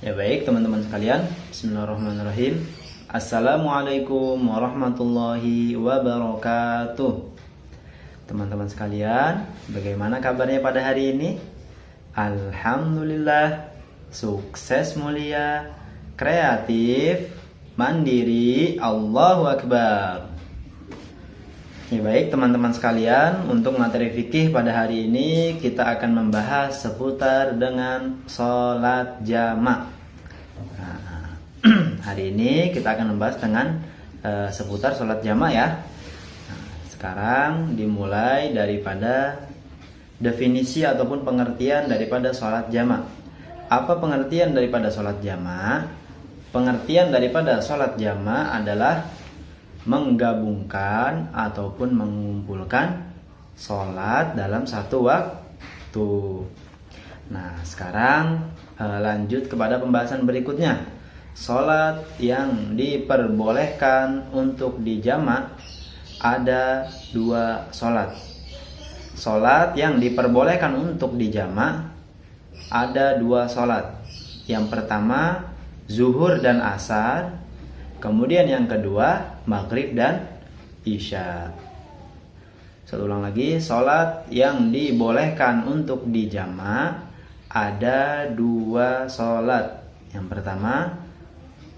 Ya baik teman-teman sekalian, bismillahirrahmanirrahim. Assalamualaikum warahmatullahi wabarakatuh. Teman-teman sekalian, bagaimana kabarnya pada hari ini? Alhamdulillah, sukses mulia, kreatif, mandiri, Allahu Akbar. Ya baik teman-teman sekalian, untuk materi fikih pada hari ini kita akan membahas seputar dengan sholat jamak. Nah, hari ini kita akan membahas dengan seputar sholat jamak ya. Nah, sekarang dimulai daripada definisi ataupun pengertian daripada sholat jamak. Apa pengertian daripada sholat jamak? Pengertian daripada sholat jamak adalah menggabungkan ataupun mengumpulkan sholat dalam satu waktu. Nah, sekarang lanjut kepada pembahasan berikutnya. Sholat yang diperbolehkan untuk dijamak ada dua sholat. Sholat yang diperbolehkan untuk dijamak ada dua sholat. Yang pertama zuhur dan asar. Kemudian yang kedua maghrib dan isya. Saya ulang lagi, sholat yang dibolehkan untuk dijamak ada dua sholat. Yang pertama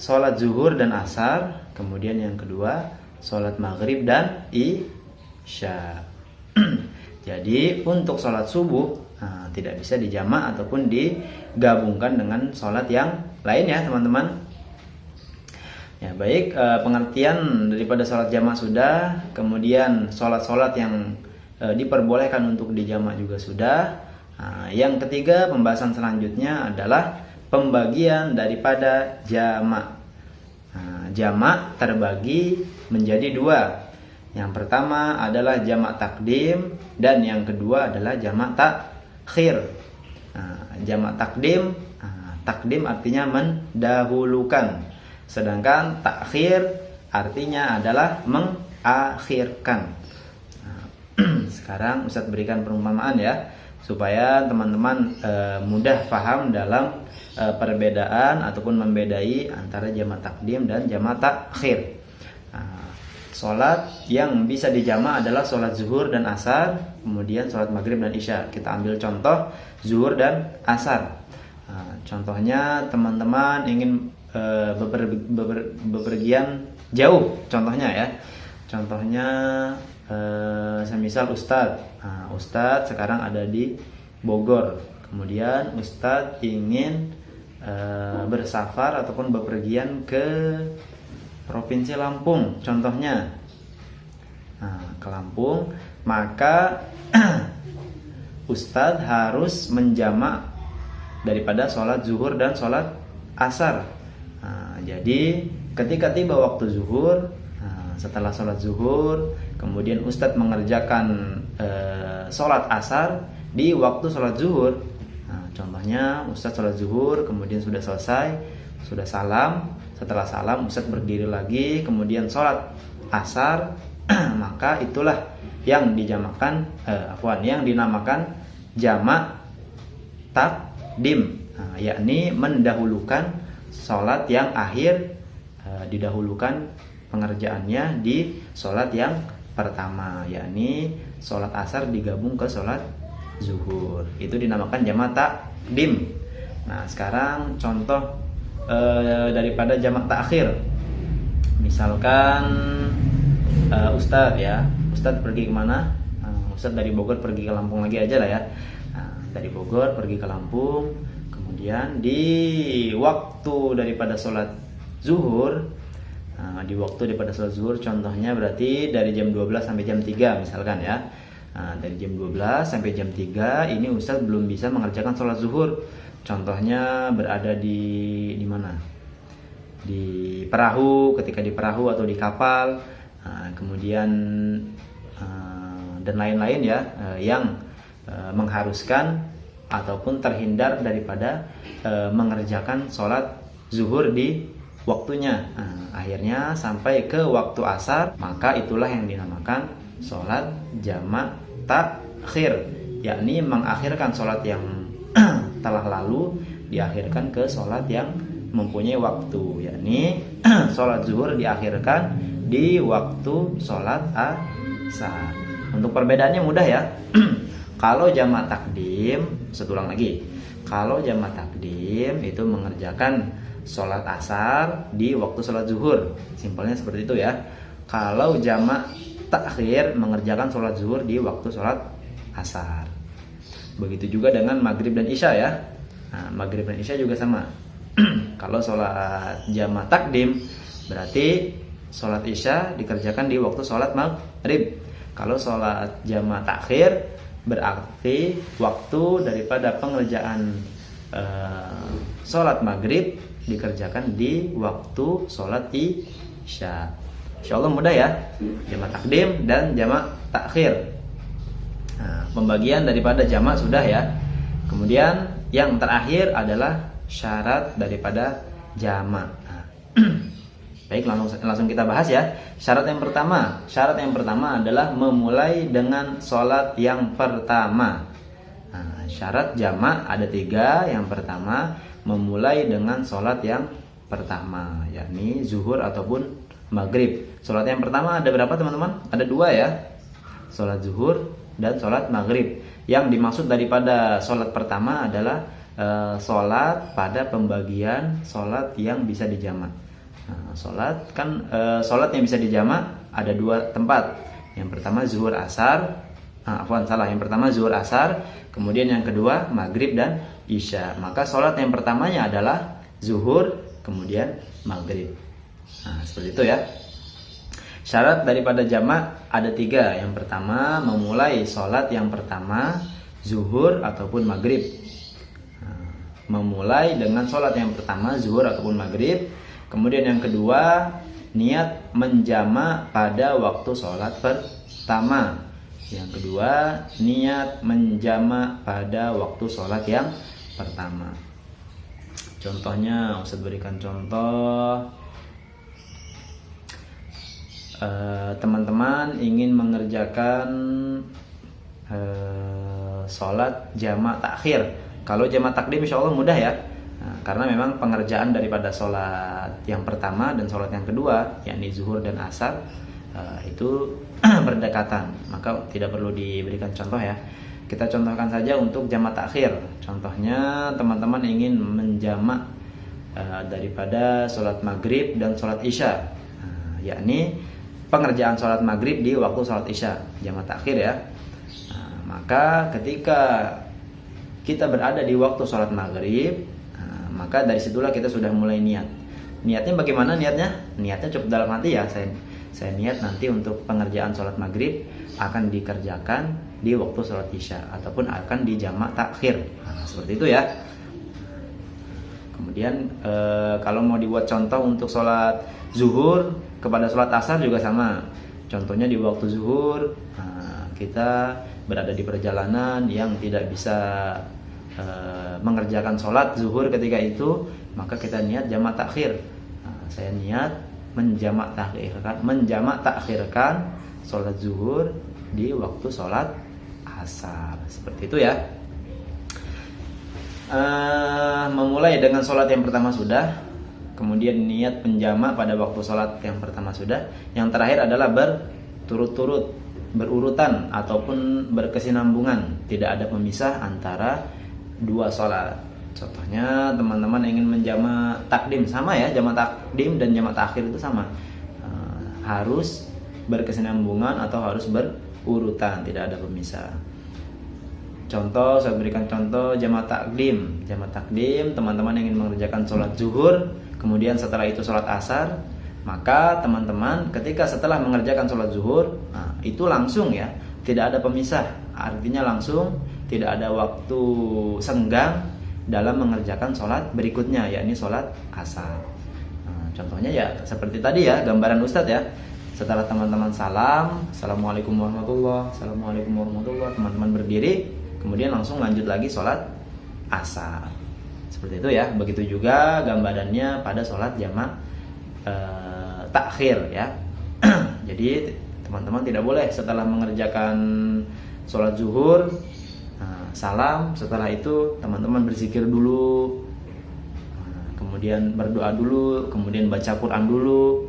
sholat zuhur dan asar. Kemudian yang kedua sholat maghrib dan isya. Jadi untuk sholat subuh tidak bisa dijamak ataupun digabungkan dengan sholat yang lain ya teman-teman. Ya baik, pengertian daripada sholat jamak sudah, kemudian sholat-sholat yang diperbolehkan untuk dijamak juga sudah. Yang ketiga, pembahasan selanjutnya adalah pembagian daripada jamak. Jamak terbagi menjadi dua. Yang pertama adalah jamak takdim dan yang kedua adalah jamak takhir. Jamak takdim, takdim artinya mendahulukan. Sedangkan takhir artinya adalah mengakhirkan. Sekarang Ustadz berikan perumpamaan ya, supaya teman-teman mudah paham dalam perbedaan ataupun membedai antara jamak takdim dan jamak takhir. Sholat yang bisa dijamak adalah sholat zuhur dan asar, kemudian sholat maghrib dan isya. Kita ambil contoh zuhur dan asar. Contohnya teman-teman ingin bepergian jauh, contohnya ya. Contohnya semisal Ustadz sekarang ada di Bogor. Kemudian Ustadz ingin bersafar ataupun bepergian ke Provinsi Lampung, contohnya ke Lampung. Maka Ustadz harus menjamak daripada sholat zuhur dan sholat asar. Jadi ketika tiba waktu zuhur, setelah sholat zuhur, kemudian Ustadz mengerjakan sholat asar di waktu sholat zuhur. Contohnya Ustadz sholat zuhur, kemudian sudah selesai, sudah salam. Setelah salam Ustadz berdiri lagi, kemudian sholat asar. Maka itulah yang dijamakan, yang dinamakan jamak takdim, yakni mendahulukan sholat yang akhir, didahulukan pengerjaannya di sholat yang pertama, yakni sholat asar digabung ke sholat zuhur. Itu dinamakan jamak takdim. Nah sekarang contoh daripada jamak takhir. Misalkan Ustadz pergi kemana? Ustadz dari Bogor pergi ke Lampung lagi aja lah ya. Dari Bogor pergi ke Lampung. Kemudian di waktu daripada sholat zuhur, contohnya berarti dari jam 12 sampai jam 3 misalkan ya. Dari jam 12 sampai jam 3 ini Ustadz belum bisa mengerjakan sholat zuhur. Contohnya berada di mana? Di perahu, ketika di perahu atau di kapal, kemudian dan lain-lain ya, yang mengharuskan ataupun terhindar daripada mengerjakan sholat zuhur di waktunya. Akhirnya sampai ke waktu asar, maka itulah yang dinamakan sholat jamak takhir, yakni mengakhirkan sholat yang telah lalu diakhirkan ke sholat yang mempunyai waktu, yakni sholat zuhur diakhirkan di waktu sholat asar. Untuk perbedaannya mudah ya. Kalau jamak takdim, setulang lagi. Kalau jamak takdim itu mengerjakan sholat asar di waktu sholat zuhur, simpelnya seperti itu ya. Kalau jamak takhir mengerjakan sholat zuhur di waktu sholat asar. Begitu juga dengan maghrib dan isya ya. Nah, maghrib dan isya juga sama. Kalau sholat jamak takdim berarti sholat isya dikerjakan di waktu sholat maghrib. Kalau sholat jamak takhir berarti waktu daripada pengerjaan sholat maghrib dikerjakan di waktu sholat isya. Insya Allah mudah ya, jamak takdim dan jamak takhir. Nah, pembagian daripada jamak sudah ya. Kemudian yang terakhir adalah syarat daripada jamak. Nah, baik, langsung kita bahas ya. Syarat yang pertama adalah memulai dengan sholat yang pertama. Nah, syarat jamak ada 3. Yang pertama, memulai dengan sholat yang pertama, yakni zuhur ataupun maghrib. Sholat yang pertama ada berapa teman-teman? Ada 2 ya. Sholat zuhur dan sholat maghrib. Yang dimaksud daripada sholat pertama adalah sholat pada pembagian sholat yang bisa dijamak. Nah, sholat yang bisa dijamak ada 2 tempat. Yang pertama zuhur asar. Yang pertama zuhur asar. Kemudian yang kedua maghrib dan isya. Maka sholat yang pertamanya adalah zuhur, kemudian maghrib. Nah, seperti itu ya. Syarat daripada jamak ada 3. Yang pertama, memulai sholat yang pertama, zuhur ataupun maghrib. Nah, memulai dengan sholat yang pertama, zuhur ataupun maghrib. Kemudian yang kedua, niat menjamak pada waktu sholat pertama. Yang kedua, niat menjamak pada waktu sholat yang pertama. Contohnya, Ustaz berikan contoh. Teman-teman ingin mengerjakan sholat jamak takhir. Kalau jamak takdim insya Allah mudah ya. Nah, karena memang pengerjaan daripada sholat yang pertama dan sholat yang kedua, yakni zuhur dan asar, itu berdekatan, maka tidak perlu diberikan contoh ya. Kita contohkan saja untuk jamak takhir. Contohnya teman-teman ingin menjamak daripada sholat maghrib dan sholat isya, yakni pengerjaan sholat maghrib di waktu sholat isya, jamak takhir ya. Nah, maka ketika kita berada di waktu sholat maghrib, maka dari situlah kita sudah mulai niat. Niatnya bagaimana niatnya? Niatnya cukup dalam hati ya. Saya niat nanti untuk pengerjaan sholat maghrib akan dikerjakan di waktu sholat isya ataupun akan di jamak takhir. Nah, seperti itu ya. Kemudian kalau mau dibuat contoh untuk sholat zuhur kepada sholat asar juga sama. Contohnya di waktu zuhur, kita berada di perjalanan yang tidak bisa mengerjakan sholat zuhur ketika itu, maka kita niat jamak takhir. Saya niat menjamak takhirkan sholat zuhur di waktu sholat asar. Seperti itu ya. Memulai dengan sholat yang pertama sudah. Kemudian niat penjamak pada waktu sholat yang pertama sudah. Yang terakhir adalah berturut-turut, berurutan ataupun berkesinambungan, tidak ada pemisah antara 2 sholat. Contohnya teman-teman ingin menjamak takdim, sama ya, jamak takdim dan jamak takhir itu sama, harus berkesinambungan atau harus berurutan, tidak ada pemisah. Contoh, saya berikan contoh jamak takdim. Jamak takdim, teman-teman ingin mengerjakan sholat zuhur, kemudian setelah itu sholat asar, maka teman-teman ketika setelah mengerjakan sholat zuhur, itu langsung ya, tidak ada pemisah. Artinya langsung tidak ada waktu senggang dalam mengerjakan sholat berikutnya, yakni sholat asar. Contohnya ya seperti tadi ya, gambaran Ustadz ya. Setelah teman-teman salam, Assalamualaikum warahmatullahi wabarakatuh, Assalamualaikum warahmatullahi wabarakatuh, teman-teman berdiri, kemudian langsung lanjut lagi sholat asar. Seperti itu ya. Begitu juga gambarannya pada sholat jamak takhir ya. Jadi teman-teman tidak boleh setelah mengerjakan sholat zuhur salam, setelah itu teman-teman berzikir dulu, kemudian berdoa dulu, kemudian baca Quran dulu,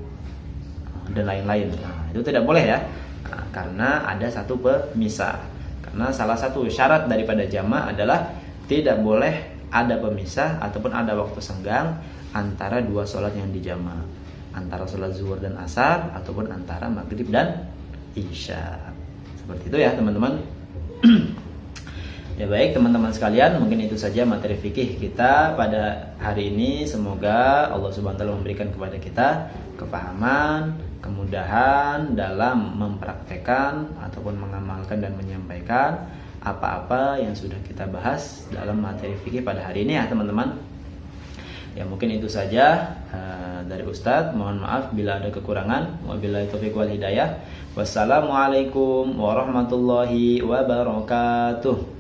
dan lain-lain. Nah, itu tidak boleh ya, karena ada satu pemisah. Karena salah satu syarat daripada jamaah adalah tidak boleh ada pemisah ataupun ada waktu senggang antara dua sholat yang dijamaah, antara sholat zuhur dan asar ataupun antara maghrib dan isya. Seperti itu ya teman-teman. Ya baik teman-teman sekalian, mungkin itu saja materi fikih kita pada hari ini. Semoga Allah Subhanahu wa taala memberikan kepada kita kepahaman, kemudahan dalam mempraktekkan ataupun mengamalkan dan menyampaikan apa-apa yang sudah kita bahas dalam materi fikih pada hari ini ya teman-teman. Ya mungkin itu saja dari Ustadz. Mohon maaf bila ada kekurangan. Wabillahi taufiq wal hidayah. Wassalamualaikum warahmatullahi wabarakatuh.